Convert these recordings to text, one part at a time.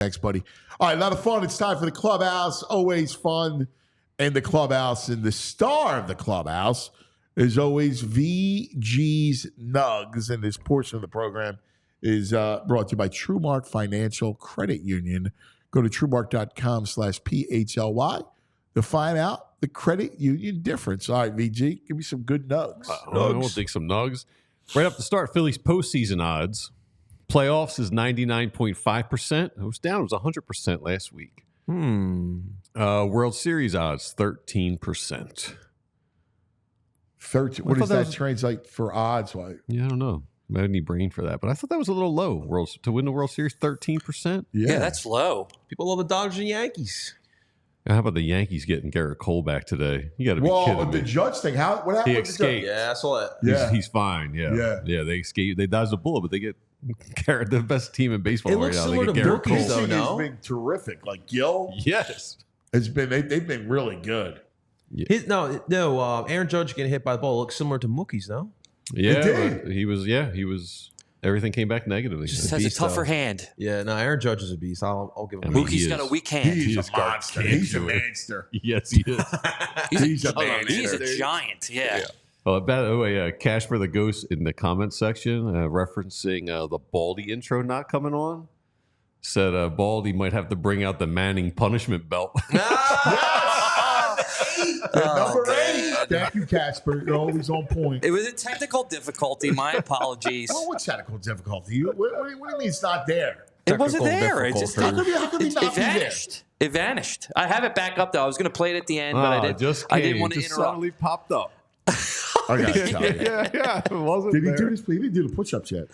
Thanks, buddy. All right, a lot of fun. It's time for the Clubhouse. Always fun in the Clubhouse. And the star of the Clubhouse is always VG's Nugs. And this portion of the program is brought to you by TrueMark Financial Credit Union. Go to TrueMark.com/PHLY to find out the credit union difference. All right, VG, give me some good nugs. We'll dig some nugs. Right up to start, Phillies postseason odds. Playoffs is 99.5%. It was down. It was 100% last week. World Series odds, 13%. 13. What does that translate for odds? Yeah, I don't know. I don't need brain for that, but I thought that was a little low. To win the World Series, 13%. Yeah, that's low. People love the Dodgers and Yankees. How about the Yankees getting Garrett Cole back today? You got to be kidding me. The Judge thing. What happened? He escaped. Yeah, I saw that. Yeah, he's fine. Yeah. They escaped. They dodged the bullet, but they get Garrett, the best team in baseball right now. They get Garrett Cole. Though, no? Has been terrific. Like Gil. Yes, it's been. They've been really good. Yeah. Aaron Judge getting hit by the ball looks similar to Mookie's, though. Yeah, he was. Everything came back negatively. Just has a tougher hand. Yeah, no, Aaron Judge is a beast. I'll give him. Mookie's got a weak hand. He's a monster. He's a monster. Yes, he is. He's a monster. He's a giant. Yeah. Oh, by the way, Casper the Ghost in the comment section referencing the Baldy intro not coming on said Baldy might have to bring out the Manning punishment belt. Number 8. Thank you, Casper. You're always on point. It was a technical difficulty. My apologies. Oh, what technical difficulty? What do you mean it's not there? It wasn't there. It just it vanished. It vanished. I have it back up though. I was going to play it at the end, but I didn't. I didn't want to interrupt. Suddenly popped up. I got to tell you. Yeah. It wasn't. Did he do this? He didn't do the push-ups yet.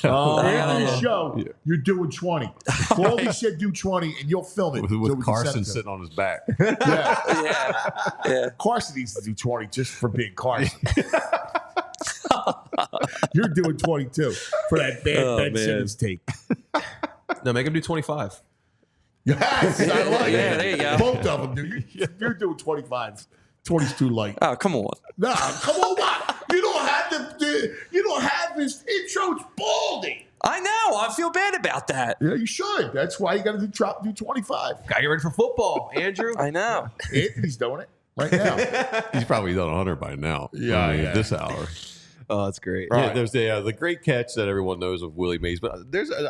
After the show, you're doing 20. Baldy said do 20, and you'll film it with Carson sitting on his back. Yeah. Carson needs to do 20 just for being Carson. You're doing 22 for that bad Ben Simmons take. No, make him do 25. Yes, I like it. Yeah, there you go. Both of them, dude. You're doing 25. 20's too light. Oh, come on. Nah, come on, what? You don't have this intro. It's Baldy. I know. I feel bad about that. Yeah, you should. That's why you got to do 25. Got to get ready for football, Andrew. I know. Anthony's doing it right now. He's probably done 100 by now. Yeah. This hour. Oh, that's great. Yeah, there's the great catch that everyone knows of Willie Mays, but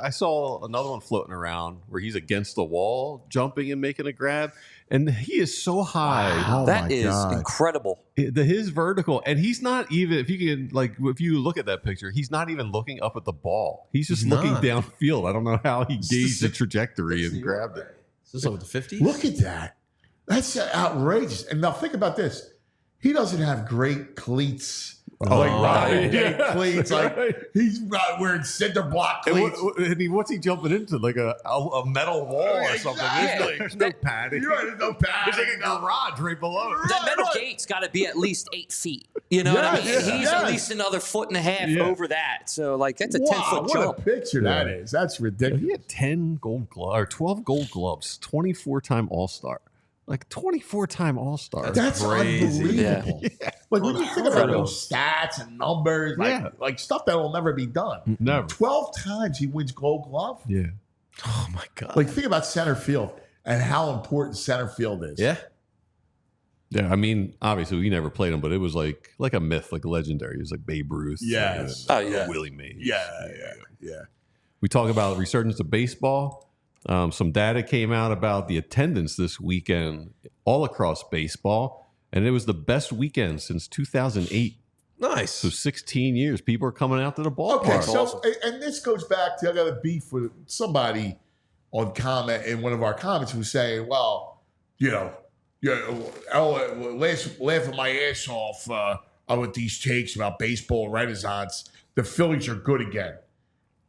I saw another one floating around where he's against the wall, jumping and making a grab, and he is so high. Wow. That is incredible. His vertical, and he's not even. If you look at that picture, he's not even looking up at the ball. He's just looking downfield. I don't know how he gauged the trajectory and grabbed it. Is this over the 50? Look at that. That's outrageous. And now think about this. He doesn't have great cleats. Like Robin Day cleats, he's wearing cinder block cleats. What's he jumping into? Like a metal wall or something? There's no padding. There's no padding. There's like a garage right below. That metal gate's got to be at least 8 feet. You know what I mean? He's at least another 1.5 over that. So, that's a 10-foot jump. What a picture that is. That's ridiculous. He had 10 gold gloves or 12 gold gloves, 24-time All-Star. 24-time All-Star. That's crazy. Unbelievable. Yeah. When you think about those stats and numbers, like stuff that will never be done. Never. 12 times he wins Gold Glove. Yeah. Oh my God. Think about center field and how important center field is. Yeah. Yeah, I mean, obviously we never played him, but it was like a myth, like legendary. It was like Babe Ruth. Yes. Willie Mays. Yeah. We talk about resurgence of baseball. Some data came out about the attendance this weekend all across baseball, and it was the best weekend since 2008. Nice. So 16 years. People are coming out to the ballpark. Okay, so, and this goes back to, I got a beef with somebody on comment in one of our comments who was saying, well, laughing my ass off with these takes about baseball renaissance. The Phillies are good again.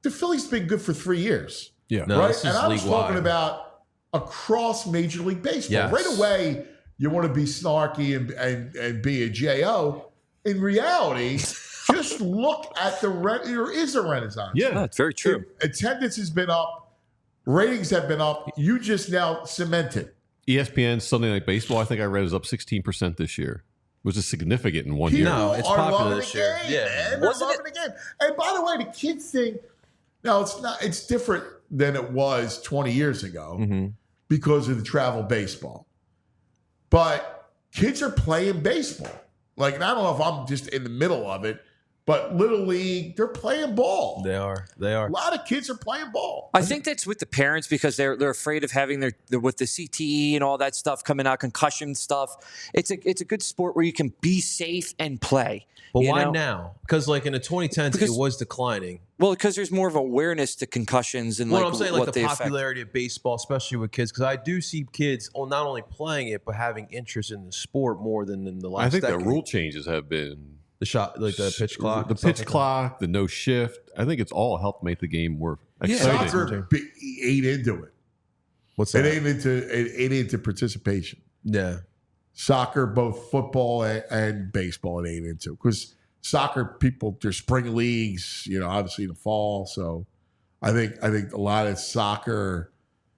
The Phillies been good for 3 years. Yeah. No, right? And I was talking about across Major League Baseball. Yes. Right away, you want to be snarky and be a J.O. In reality, just look at there is a renaissance. Yeah, that's very true. Attendance has been up. Ratings have been up. You just now cemented. ESPN Sunday Night Baseball, I think I read, is up 16% this year, which is significant in 1 year. No, it's popular this year. Man. They're loving the game. And by the way, the kids think Now, it's not. It's different than it was 20 years ago because of the travel baseball. But kids are playing baseball. Like, and I don't know if I'm just in the middle of it, but Little League, they're playing ball. They are. A lot of kids are playing ball. I think that's with the parents because they're afraid of having with the CTE and all that stuff coming out, concussion stuff. It's a good sport where you can be safe and play. But why now? Because like in the 2010s, it was declining. Well, because there's more of awareness to concussions and I'm saying like the they affect. popularity of baseball, especially with kids, because I do see kids not only playing it but having interest in the sport more than in the last. I think decade. the rule changes have been the shot, like the pitch clock, the pitch clock, the no shift. I think it's all helped make the game more exciting. Soccer ate into it. What's that? It ate into participation. Yeah. Soccer, both football and baseball, it ate into because soccer people, there's spring leagues, obviously in the fall. So I think a lot of soccer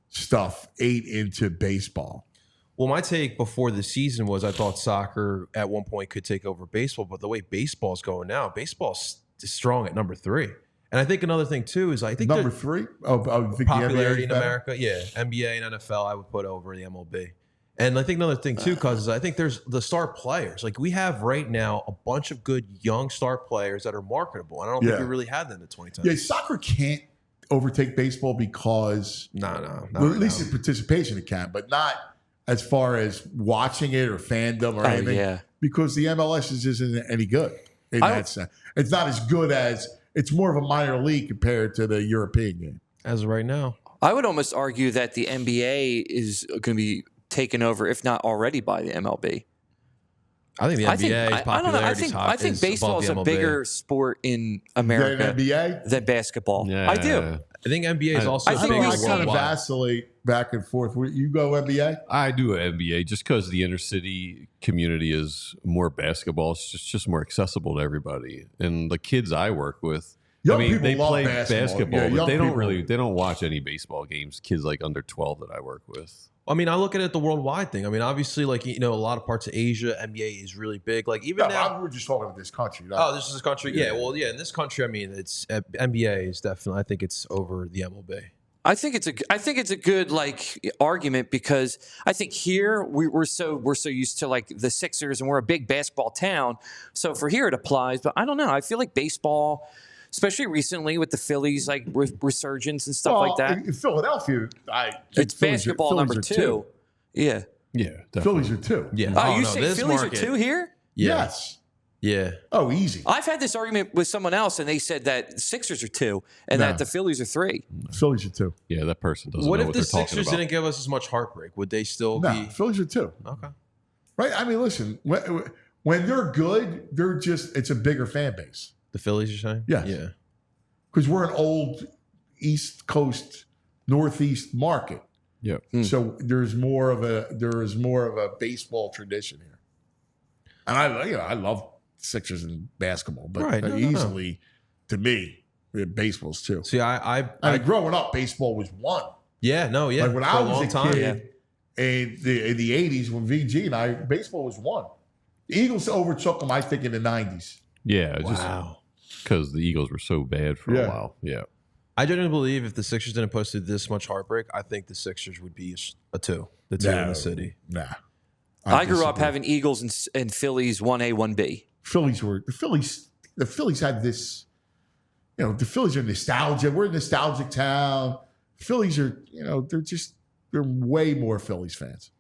stuff ate into baseball. Well, my take before the season was I thought soccer at one point could take over baseball, but the way baseball's going now, baseball's strong at number 3. And I think another thing too is I think number 3. Oh, think popularity in better? America, yeah, NBA and NFL I would put over the MLB. And I think another thing too, cause is I think there's the star players. Like we have right now a bunch of good young star players that are marketable, and I don't think we really had them in 2010. Yeah, soccer can't overtake baseball because no. Well, at least in participation it can, but not as far as watching it or fandom or anything. Yeah. Because the MLS isn't any good in that sense. It's not as good as it's more of a minor league compared to the European game. As of right now, I would almost argue that the NBA is going to be taken over, if not already, by the MLB. I think the NBA's popularity is high. I think baseball is a bigger sport in America than basketball. Yeah. I do. I think NBA is also I big think I kind of worldwide. vacillate back and forth. You go NBA? I do an NBA just because the inner city community is more basketball. It's just more accessible to everybody. And the kids I work with, Young people they love play basketball. Yeah, but young they don't people. they don't watch any baseball games. Kids like under 12 that I work with. I mean, I look at it the worldwide thing. I mean, obviously, like, a lot of parts of Asia, NBA is really big. Like, even now. We're just talking about this country. This is this country? Yeah. Well, yeah, in this country, I mean, it's NBA is definitely, I think it's over the MLB. I think it's a good argument because I think here we're so used to like the Sixers and we're a big basketball town. So for here it applies, but I don't know. I feel like baseball, especially recently with the Phillies resurgence and stuff like that. In Philadelphia, It's basketball number 2. Yeah. Yeah, definitely. Phillies are 2. Yeah. Oh, you say Phillies are 2 here? Yeah. Yes. Yeah. Oh, easy. I've had this argument with someone else, and they said that Sixers are 2 and that the Phillies are 3. Phillies are 2. Yeah, that person doesn't What know if what the they're talking Sixers about. didn't give us as much heartbreak? Would they still No, be? Phillies are 2. Okay. Right? I mean, listen, when they're good, it's a bigger fan base. The Phillies, you're saying? Yes. Yeah. Because we're an old East Coast, Northeast market. Yeah. So there's more of a baseball tradition here. And I love Sixers and basketball, but Right. No. easily to me, baseball's 2. See, I mean, growing up, baseball was 1. yeah, no, yeah. Like when For I a was long a time. kid in the 80s, when VG and I, baseball was 1. The Eagles overtook them, I think, in the 90s. Yeah, Wow. just because the Eagles were so bad for a while. Yeah. I genuinely believe if the Sixers didn't post this much heartbreak, I think the Sixers would be a 2. The 2 in the city. Nah. I grew up having Eagles and Phillies 1A, 1B. The Phillies had this, the Phillies are nostalgia. We're a nostalgic town. Phillies are, they're way more Phillies fans.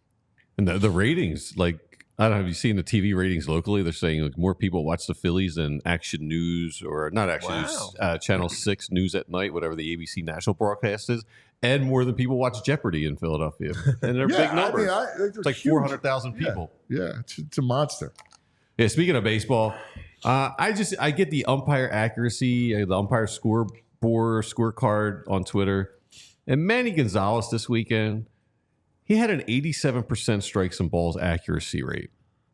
And the ratings, I don't know, have you seen the TV ratings locally? They're saying more people watch the Phillies than Action News or not Action News, Channel 6 News at Night, whatever the ABC national broadcast is, and more than people watch Jeopardy in Philadelphia. And they're big numbers. It's like 400,000 people. Yeah, it's a monster. Yeah, speaking of baseball, I get the umpire accuracy, the umpire scorecard on Twitter. And Manny Gonzalez this weekend, he had an 87% strikes and balls accuracy rate.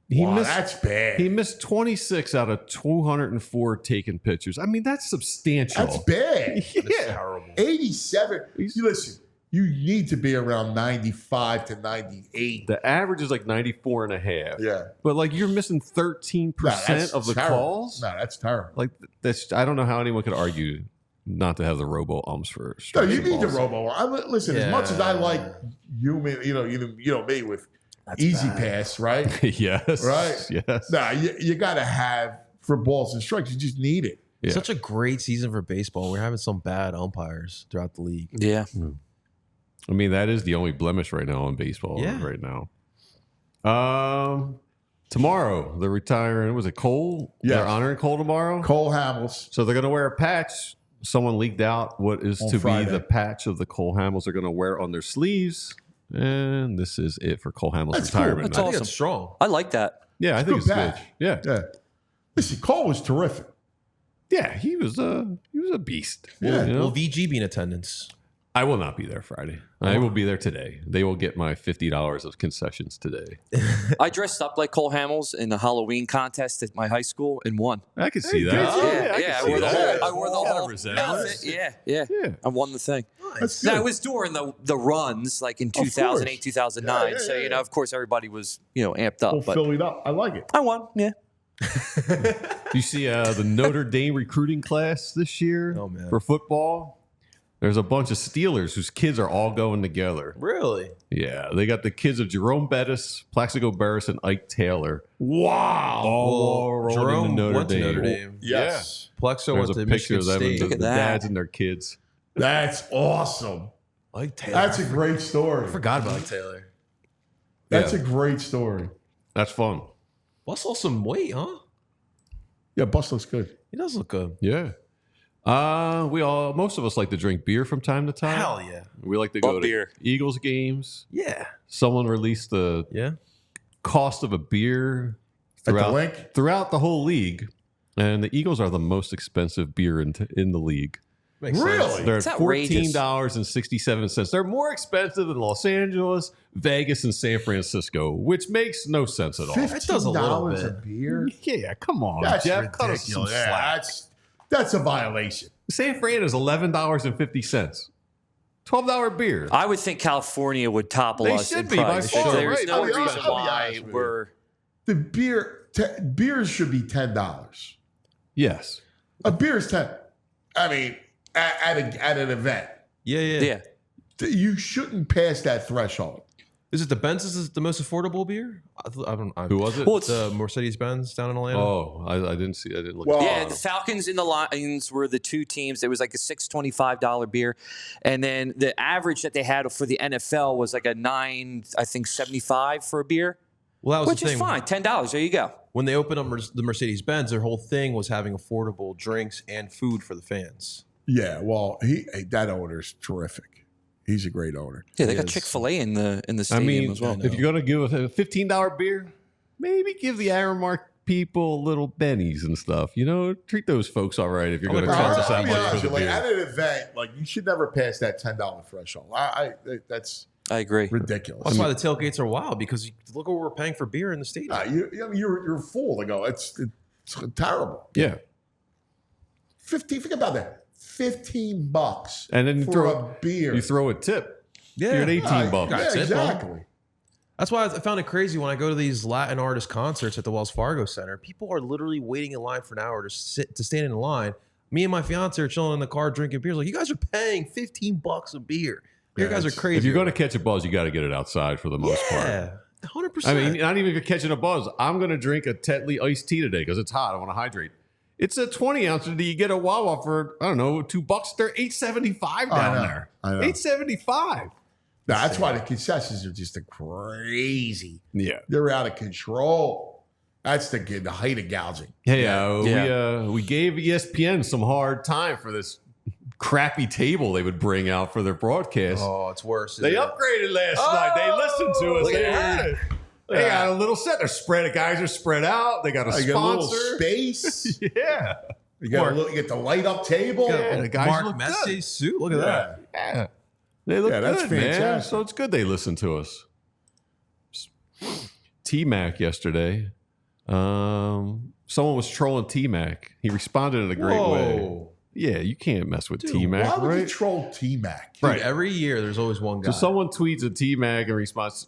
That's bad. He missed 26 out of 204 taken pitches. I mean, that's substantial. That's bad. Yeah. That's terrible. 87. Listen, you need to be around 95 to 98. The average is like 94 and a half. Yeah. But you're missing 13% of the terrible. calls. No, that's terrible. I don't know how anyone could argue not to have the robo-ums for No, strikes you and need the balls. robo. Listen, as much as I like human, you know me with Easy Pass, right? Yes. Right? Yes. Nah, you got to have for balls and strikes. You just need it. Yeah. Such a great season for baseball. We're having some bad umpires throughout the league. Yeah. I mean, that is the only blemish right now in baseball. Yeah. Right now. Tomorrow they're retiring. Was it Cole? Yeah. They're honoring Cole tomorrow. Cole Hamels. So they're going to wear a patch. Someone leaked out what is On to Friday. be the patch of the Cole Hamels they're going to wear on their sleeves. And this is it for Cole Hamels' That's cool. retirement. That's I think awesome. it's strong. I like that. Yeah, I It's think good it's good. patch. Yeah. Yeah. Listen, Cole was terrific. Yeah, he was a beast. Yeah. You know? Will VG be in attendance? I will not be there Friday. I will be there today. They will get my $50 of concessions today. I dressed up like Cole Hamels in the Halloween contest at my high school and won. I can see Hey, that. good. Yeah, I I can wore see the that. whole. I wore the whole resemblance. outfit. Yeah. Yeah. I won the thing. That's That good. was during the runs, like in course. 2008, 2009. Yeah, So yeah. of course, everybody was amped up. All But filled up. I like it. I won. Yeah. You see the Notre Dame recruiting class this year Oh, man. for football? There's a bunch of Steelers whose kids are all going together. Really? Yeah, they got the kids of Jerome Bettis, Plaxico Burress, and Ike Taylor. Wow. All rolled Jerome into Notre went to Dame. Notre Dame. Yes. Plexo There's went a to picture Michigan of them and State. the, Look at the that. dads and their kids. That's awesome. Like Taylor. That's a great story. I forgot about like Taylor. That's Yeah. a great story. That's fun. Bus lost some weight, huh? Yeah, Bus looks good. He does look good. Yeah. Most of us like to drink beer from time to time. Hell yeah. We like to go Love to beer. Eagles games. Yeah. Someone released the Yeah. cost of a beer At the link? throughout the whole league, and the Eagles are the most expensive beer in the league. Makes Really? sense. They're It's at outrageous. $14.67. They're more expensive than Los Angeles, Vegas, and San Francisco, which makes no sense at all. That does a little $15 a bit. beer? Yeah, come on, That's Jeff. Cut us some ridiculous. Yeah, slack. that's a violation. San Fran is $11.50. $12 beer. I would think California would topple They us should in be, by price. far, There's right. no I'll be reason honest- I'll be why honest with we're. The beers should be $10. Yes. A beer is 10. I mean, at an event, Yeah, yeah. Yeah. you shouldn't pass that threshold. Is it the Benz is the most affordable beer? Who was it? Well, it's- The Mercedes Benz down in Atlanta. Oh, I didn't see. I didn't look. Well, at Yeah, the the Falcons and the Lions were the two teams. It was like a $6.25 beer, and then the average that they had for the NFL was like a $9.75 for a beer, Well, that was which the is thing. fine. $10. There you go. When they opened up the Mercedes Benz, their whole thing was having affordable drinks and food for the fans. Yeah, well, that owner's terrific. He's a great owner. Yeah, they got Yes. Chick-fil-A in the I stadium mean, as well. if you're gonna give a $15 beer, maybe give the Aramark people little bennies and stuff. Treat those folks all right if you're going to I'll charge be us that I'll be much honest for the with you, beer. at an event, like you should never pass that $10 threshold. That's I agree. ridiculous. That's why the tailgates are wild, because look what we're paying for beer in the stadium. You're a fool to go. It's terrible. Yeah, 15. Think about that. $15 and then you for throw a beer. you throw a tip. Yeah. You're at 18 bucks. Yeah, That's it, exactly. That's why I found it crazy when I go to these Latin artist concerts at the Wells Fargo Center. People are literally waiting in line for an hour to stand in line. Me and my fiance are chilling in the car drinking beers. Like, you guys are paying $15 a beer. You Yeah, guys are it's- crazy. If you're going to catch a buzz, you got to get it outside for the most part. yeah, 100%. I mean, not even if you're catching a buzz. I'm going to drink a Tetley iced tea today because it's hot. I want to hydrate. It's a 20 ounce. Do you get a Wawa for, I don't know, $2? They're $8.75 down there. I know. $8.75. That's why the concessions are just crazy. Yeah. They're out of control. That's the height of gouging. Hey, Yeah. we gave ESPN some hard time for this crappy table they would bring out for their broadcast. oh, it's worse. They isn't it? upgraded last night. They listened to us. look They at heard that. it. They got a little set. They're spread. The guys are spread out. They got a You get a little sponsor. space. Yeah. You get the light up table. Yeah, the guys Mark look Messier's good. suit. Look at that. Yeah. They look Yeah, that's good, man. fantastic. So it's good they listen to us. T-Mac yesterday. Someone was trolling T-Mac. He responded in a great way. Whoa. Yeah, you can't mess with Dude, T-Mac, why would you right? troll T-Mac? Dude, Right. every year there's always one guy. So someone tweets at T-Mac in response,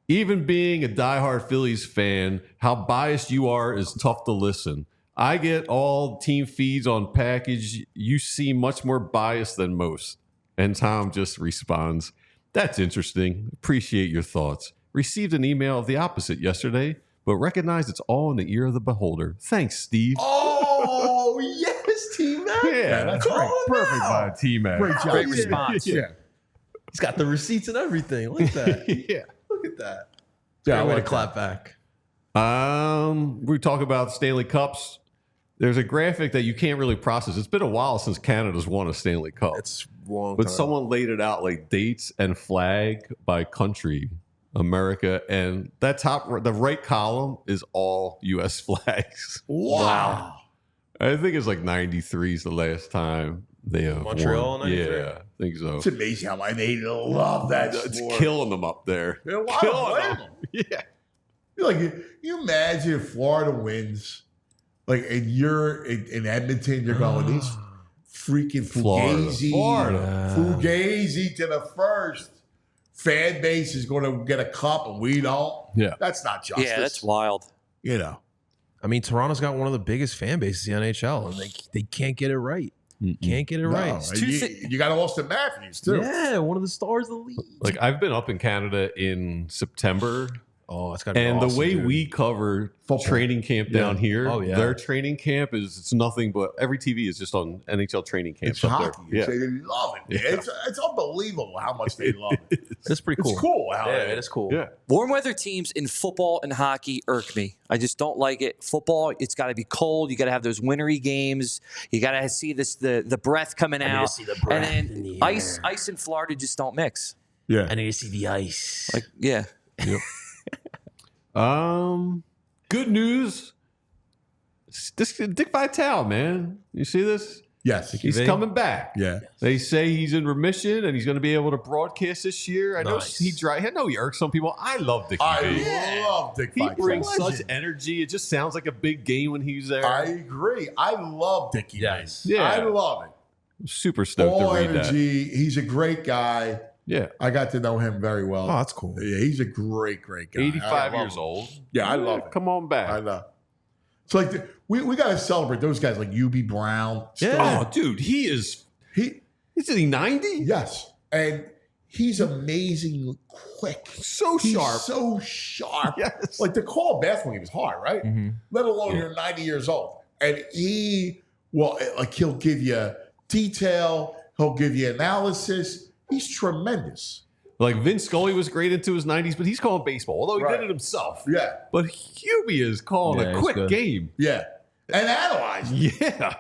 even being a diehard Phillies fan, how biased you are is tough to listen. I get all team feeds on package. You seem much more biased than most. And Tom just responds, that's interesting. Appreciate your thoughts. Received an email of the opposite yesterday, but recognize it's all in the ear of the beholder. Thanks, Steve. Oh, yes, T-Mac. Yeah, that's right. Perfect by T-Mac. Great job. Great response. Yeah. He's got the receipts and everything. Look at that. Yeah. Look at that. Yeah, Great I way to like clap back. We talk about Stanley Cups. There's a graphic that you can't really process. It's been a while since Canada's won a Stanley Cup. It's long But time. someone laid it out like dates and flag by country, America, and the right column is all U.S. flags. Wow. I think it's like 93 is the last time they have Montreal, won. 93? Yeah, I think so. It's amazing how much they love that It's sport. killing them up there. Yeah, why Killing blame them. them? Yeah. Like, you imagine if Florida wins, like, and you're in Edmonton, you're going, these freaking Fugazi, Fugazi to the first. Fan base is going to get a cup and we don't. Yeah. That's not justice. Yeah, that's wild. You know. I mean, Toronto's got one of the biggest fan bases in the NHL, and they can't get it right. Can't get it right. And you got Austin Matthews, too. Yeah, one of the stars of the league. Like, I've been up in Canada in September. Oh, it's got to be And awesome, the way dude. we cover Football. training camp down here, Oh, yeah. their training camp it's nothing but every TV is just on NHL training camps It's up hockey. there. They love it. Yeah. It's unbelievable how much they love it. It's pretty cool. It's cool. How Yeah, it is cool. Yeah. Warm weather teams in football and hockey irk me. I just don't like it. Football, it's got to be cold. You got to have those wintry games. You got to see the breath coming out. see the breath and in then the ice air. in Florida just don't mix. Yeah. I need to see the ice. Like, yeah. Good news. This Dick Vitale, man. You see this? Yes. He's V? coming back. Yeah. They say he's in remission and he's going to be able to broadcast this year. I know Nice. I know he irks some people. I love Dickie V. I love Dick He Vitale. brings such energy. It just sounds like a big game when he's there. I agree. I love Dickie. Yes. V. Yeah. I love it. Super stoked All to read that. energy. He's a great guy. Yeah. I got to know him very well. Oh, that's cool. Yeah, he's a great guy. 85 I love years him. old. Yeah, I love it. Come on back. I know. It's like we got to celebrate those guys like UB Brown. Oh, dude, he's he 90? Yes, and he's amazing quick. So He's sharp. so sharp. Yes. Like the call a basketball game is hard, right? Let alone you're 90 years old. And he'll give you detail. He'll give you analysis. He's tremendous. Like Vince Scully was great into his 90s, but he's calling baseball, although he Right. did it himself. Yeah, But Hubie is calling Yeah, a he's quick good. game. yeah. And analyze. Yeah.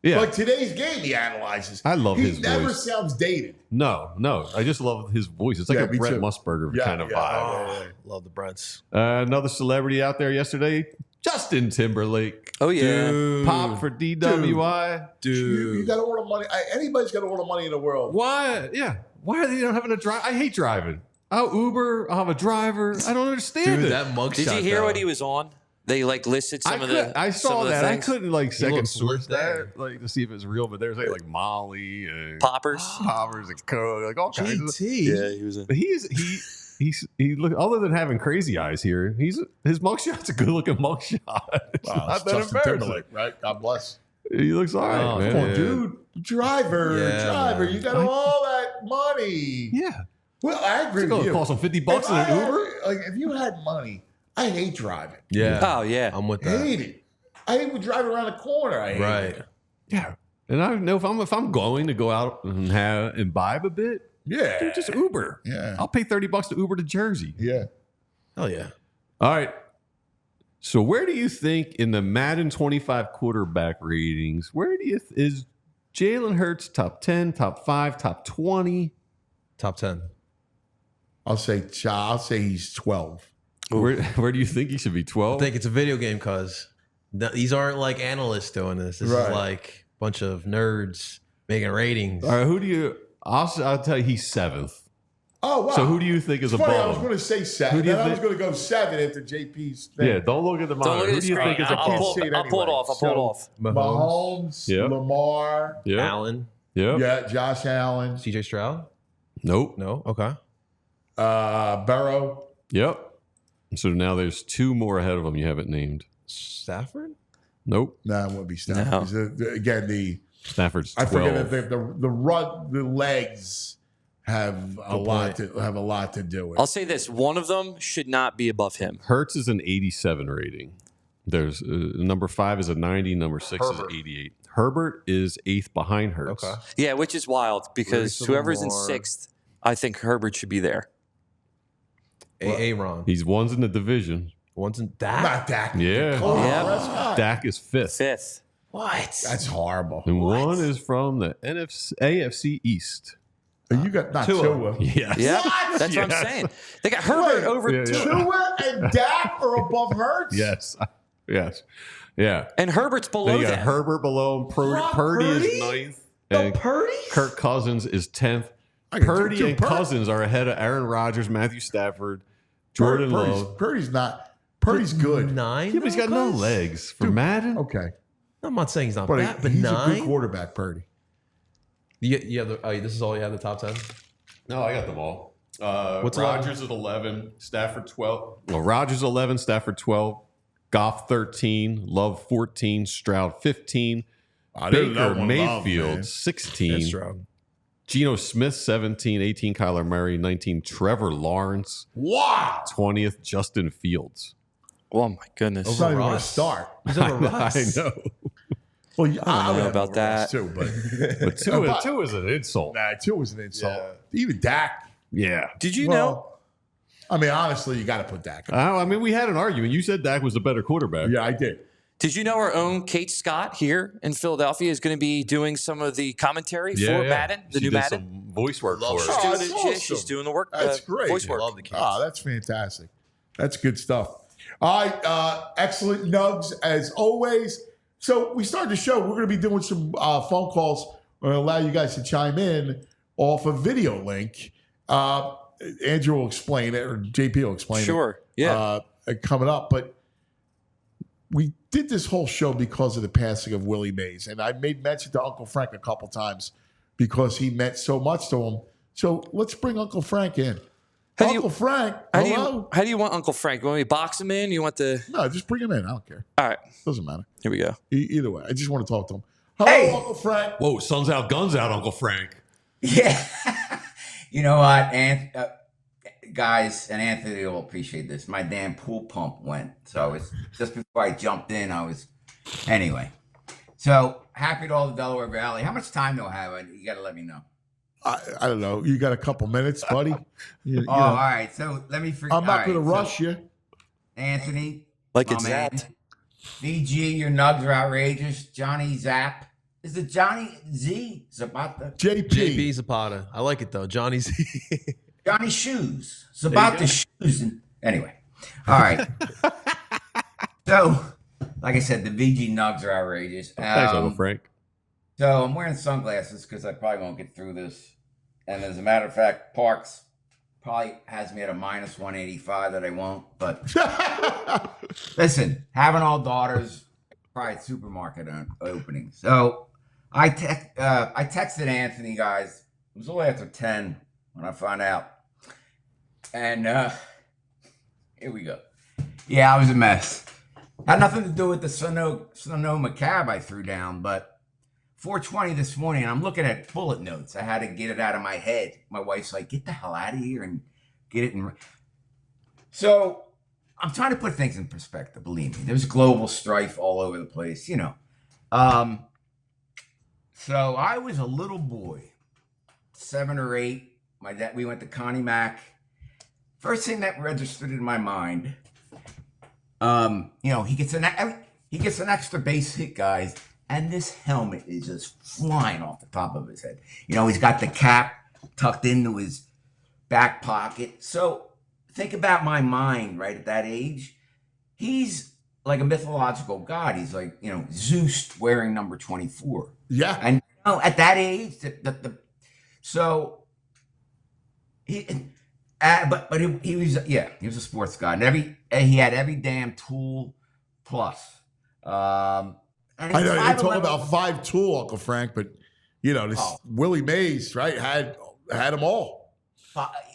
Yeah. Like today's game, he analyzes. I love his He never voice. sounds dated. No. I just love his voice. It's like Yeah, a me Brett too. Musburger Yeah, kind of yeah. vibe. Love the Brents. Another celebrity out there yesterday, Justin Timberlake. Oh, yeah. Dude. Pop for DWI. You got all the money. Anybody's got all the money in the world. Why? Yeah. Why are they not having a drive? I hate driving. I'll Uber. I'll have a driver. I don't understand Dude, it. that mugshot. Did you hear though. what he was on? They listed some of the. I some saw of the that. I things. couldn't second looked source slick there. that, to see if it's real. But there's like Molly and Poppers. poppers and coke, like all kinds. Of, JT. he was. but he look. Other than having crazy eyes here, his mugshot's a good looking mugshot. It's Wow, not it's that Justin embarrassing. Timberlake, right? God bless. He looks all right, Oh, man. Come on, dude. Driver, Yeah, man. you got all that money. Yeah, Well, I agree it's with gonna you. cost him $50 If in I an had- Uber. Like if you had money, I hate driving. Yeah. Oh, yeah. I'm with that. Hate it. I hate driving around the corner. I hate Right. it. Yeah, and I know if I'm going to go out and imbibe a bit, Yeah. dude, just Uber. Yeah. I'll pay $30 to Uber to Jersey. Yeah. Hell yeah. All right. So where do you think in the Madden 25 quarterback ratings, is Jalen Hurts top 10, top 5, top 20? Top 10. I'll say he's 12. Where do you think he should be? I 12? think it's a video game, cuz these aren't like analysts doing this. This Right. is like a bunch of nerds making ratings. All right, who do you I'll tell you he's 7th. Oh wow. So who do you think is It's funny, I was above going him? to say 7. Who do you Then I was think- going to go 7 after JP's thing. Yeah, don't look at the Don't look monitor. at Who the do you think screen. is I'll above? pull see it it off. anyway. I'll pull it off. Mahomes, Yep. Lamar, Yep. Allen, Yep. yeah, Josh Allen, CJ Stroud. Nope. No. Okay. Burrow. Yep. So now there's 2 more ahead of him you haven't named. Stafford. Nope. No, it wouldn't be Stafford. Again, Stafford's I 12. forget that the legs have a lot to do with. I'll say this: one of them should not be above him. Hertz is an 87 rating. There's number 5 is a 90. Number 6 Herbert. is 88. Herbert is 8th behind Hertz. Okay. Yeah, which is wild because whoever's in 6th, I think Herbert should be there. Aaron. He's one's in the division. One's in Dak. Not Dak. Yeah. Oh, Yeah. Prescott. Dak is 5th. 5th. What? That's horrible. And one is from the AFC East. You got not Tua. Tua. Yes. Yeah, What? that's what I'm saying. They got Herbert over Yeah, yeah. Tua and Dak are above Hurts? Yes. Yes. Yeah. and Herbert's Then below you got them. Herbert below him. Brock Purdy Purdy? is 9th. The And Purdy? Kirk Cousins is 10th. I got Purdy two and Purdy. Cousins are ahead of Aaron Rodgers, Matthew Stafford, Jordan Love. Purdy's not. Purdy's good. 9? Yeah, but he's got no legs for Madden. Okay. I'm not saying he's not But bad, but he's a 9? good quarterback, Purdy. Yeah, this is all you have, the top 10? No, I got them all. What's Rodgers at 11, Stafford 12. Well, Rodgers 11, Stafford 12, Goff 13, Love 14, Stroud 15, Baker Mayfield 16, Stroud. Geno Smith 17, 18, Kyler Murray 19, Trevor Lawrence Wow. 20th, Justin Fields. Oh my goodness. It's not even going to Russ. start. He's over Russ. I know. Well, I don't know would about have that. Too, but But two is an insult. nah, two was an insult. Even Dak. Yeah. Did you know? Well, I mean, honestly, you got to put Dak. I mean, we had an argument. You said Dak was the better quarterback. Yeah, I did. Did you know our own Kate Scott here in Philadelphia is going to be doing some of the commentary for Madden, the She new did Madden? some voice work for She's us. Oh, doing, that's the, awesome. she's doing the work. That's great. Voice work. Love the kids. Oh, that's fantastic. That's good stuff. All right, excellent nugs as always. So we started the show. We're going to be doing some phone calls. We're going to allow you guys to chime in off a video link. Andrew will explain it, or JP will explain it. Sure. Yeah. Coming up, but we did this whole show because of the passing of Willie Mays, and I made mention to Uncle Frank a couple times because he meant so much to him. So let's bring Uncle Frank in. Uncle Frank, hello. How do you want Uncle Frank? You want me to box him in? You want the? No, just bring him in. I don't care. All right. Doesn't matter. Here we go. Either way, I just want to talk to him. Hello, Uncle Frank. Whoa, sun's out, guns out, Uncle Frank. Yeah. You know what, guys, and Anthony will appreciate this. My damn pool pump went. So it's just before I jumped in, anyway. So happy to all the Delaware Valley. How much time do I have? You got to let me know. I don't know. You got a couple minutes, buddy. All right. So let me I'm not going to rush you. Anthony. Like my it's man. that. VG, your nugs are outrageous. Johnny Zapp. Is it Johnny Z? Zapata? JP Zapata. I like it, though. Johnny's. Johnny Shoes. Zapata Shoes. Anyway. All right. So, like I said, the VG nugs are outrageous. Thanks, Uncle Frank. So I'm wearing sunglasses because I probably won't get through this. And as a matter of fact, Parks probably has me at a minus 185 that I won't. But listen, having all daughters, probably supermarket opening. So I texted Anthony, guys. It was only after 10 when I found out. And here we go. Yeah, I was a mess. Had nothing to do with the Sonoma cab I threw down, but 4:20 this morning, and I'm looking at bullet notes. I had to get it out of my head. My wife's like, get the hell out of here and get it in. So I'm trying to put things in perspective, believe me. There's global strife all over the place, you know. So I was a little boy, 7 or 8. My dad, we went to Connie Mack. First thing that registered in my mind, you know, he gets an extra base hit, guys. And this helmet is just flying off the top of his head. You know, he's got the cap tucked into his back pocket. So think about my mind, right, at that age. He's like a mythological god. He's like, you know, Zeus wearing number 24. Yeah. And you know, at that age, so he, but he was a sports guy. And he had every damn tool plus. And I know you're talking about 5'2", Uncle Frank, but you know this Willie Mays, right? Had them all.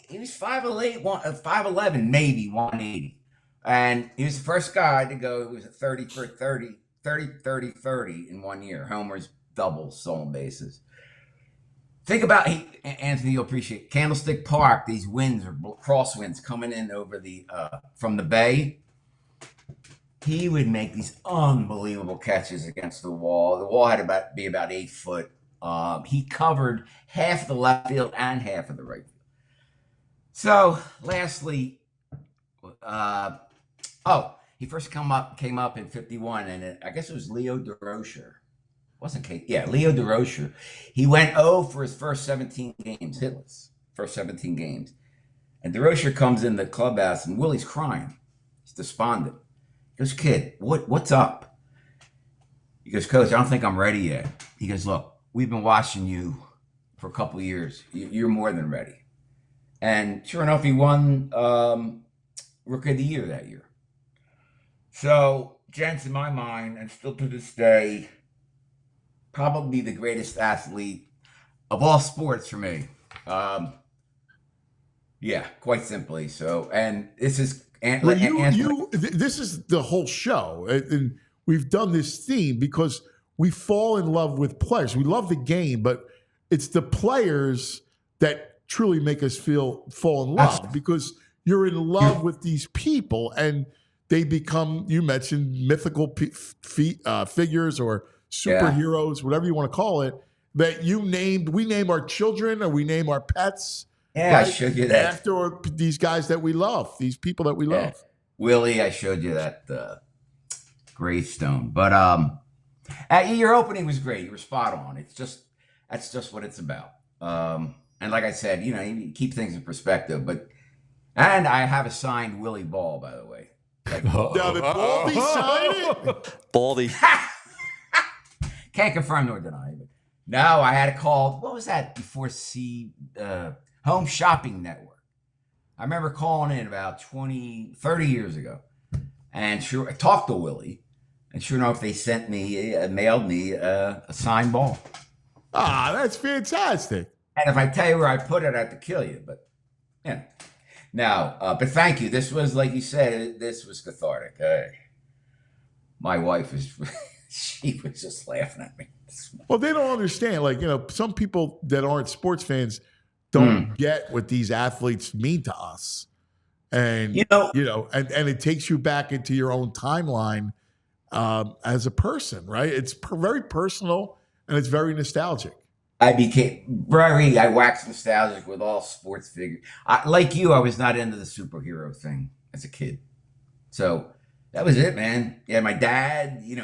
He was 5'8", 5'11", maybe 180, and he was the first guy to go. It was a 30 for 30 30 in 1 year. Homers, doubles, stolen bases. Think about, Anthony, you'll appreciate Candlestick Park. These winds or crosswinds coming in over the from the bay. He would make these unbelievable catches against the wall. The wall had to be about 8 foot. He covered half of the left field and half of the right field. So, lastly, he first came up in 51, and I guess it was Leo DeRocher. Wasn't Kate? Yeah, Leo DeRocher. He went 0 for his first 17 games, hitless. First 17 games. And DeRocher comes in the clubhouse, and Willie's crying. He's despondent. He goes, kid, what's up? He goes, Coach, I don't think I'm ready yet. He goes, look, we've been watching you for a couple of years. You're more than ready. And sure enough, he won Rookie of the Year that year. So, gents, in my mind, and still to this day, probably the greatest athlete of all sports for me. Yeah, quite simply. So, and this is this is the whole show, and we've done this theme because we fall in love with players. We love the game, but it's the players that truly make us fall in love because you're in love with these people, and they become, you mentioned, mythical figures or superheroes, whatever you want to call it, that we name our children or we name our pets. Yeah, right? I showed you that. After these guys that we love, these people that we love. Willie, I showed you that gravestone. But your opening was great. You were spot on. That's just what it's about. And like I said, you keep things in perspective. And I have a signed Willie Ball, by the way. Now, did Baldy sign it? Baldy. Can't confirm nor deny it. No, I had a call. What was that before Home Shopping Network? I remember calling in about 30 years ago. And sure, I talked to Willie. And sure enough, they mailed me a signed ball. Ah, that's fantastic. And if I tell you where I put it, I have to kill you. But, yeah. Now, but thank you. This was, like you said, this was cathartic. My wife she was just laughing at me. Well, they don't understand. Some people that aren't sports fans don't get what these athletes mean to us. And, and it takes you back into your own timeline as a person, right? It's very personal and it's very nostalgic. I waxed nostalgic with all sports figures. Like you, I was not into the superhero thing as a kid. So that was it, man. Yeah, my dad, he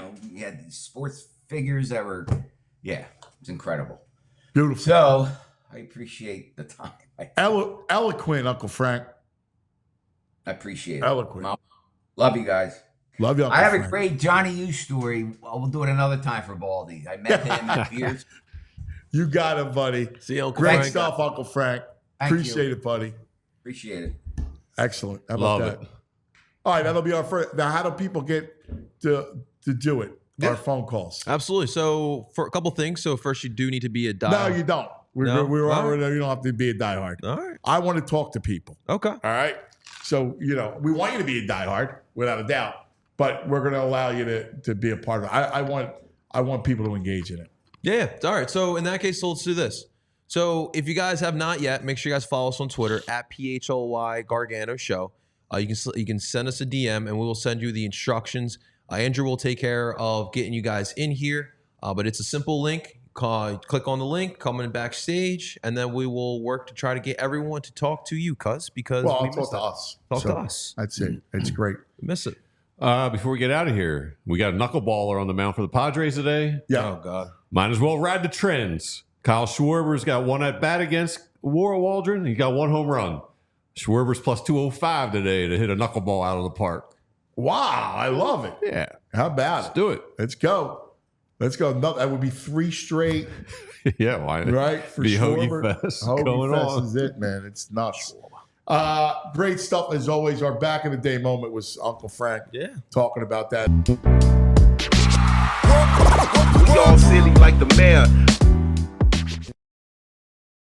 had these sports figures that were, it was incredible. Beautiful. So I appreciate the time. Eloquent, Uncle Frank. I appreciate it. Eloquent. Mom, love you guys. Love you, Uncle I have Frank. a great Johnny U story. We'll do it another time for Baldy. I met him at Beers. You got it, buddy. See you, Uncle Great Frank. stuff, Uncle Frank. Appreciate it, buddy. Appreciate it. Excellent. How about that? All right, that'll be our first. Now, how do people get to do it? Our phone calls. Absolutely. So, for a couple things. So, first, you do need to be a die. No, you don't. You don't have to be a diehard. All right. I want to talk to people. Okay. All right. So, we want you to be a diehard, without a doubt, but we're going to allow you to be a part of it. I want people to engage in it. Yeah. All right. So in that case, let's do this. So if you guys have not yet, make sure you guys follow us on Twitter at PHLY Gargano Show. You can send us a DM and we will send you the instructions. Andrew will take care of getting you guys in here, but it's a simple link. Click on the link, come in backstage, and then we will work to try to get everyone to talk to you, talk to us. Talk to us. That's it. It's great. Miss it. Before we get out of here, we got a knuckleballer on the mound for the Padres today. Yeah. Oh, God. Might as well ride the trends. Kyle Schwarber's got one at bat against Warren Waldron. He got one home run. Schwarber's plus 205 today to hit a knuckleball out of the park. Wow. I love it. Yeah. How about Let's do it. Let's go. No, that would be 3 straight. Yeah. Why? Right? For be Schwarber. Hoagie Fest Hoagie going Fest on. is it, man. It's nuts. Great stuff as always. Our back in the day moment was Uncle Frank talking about that. We all silly like the mayor.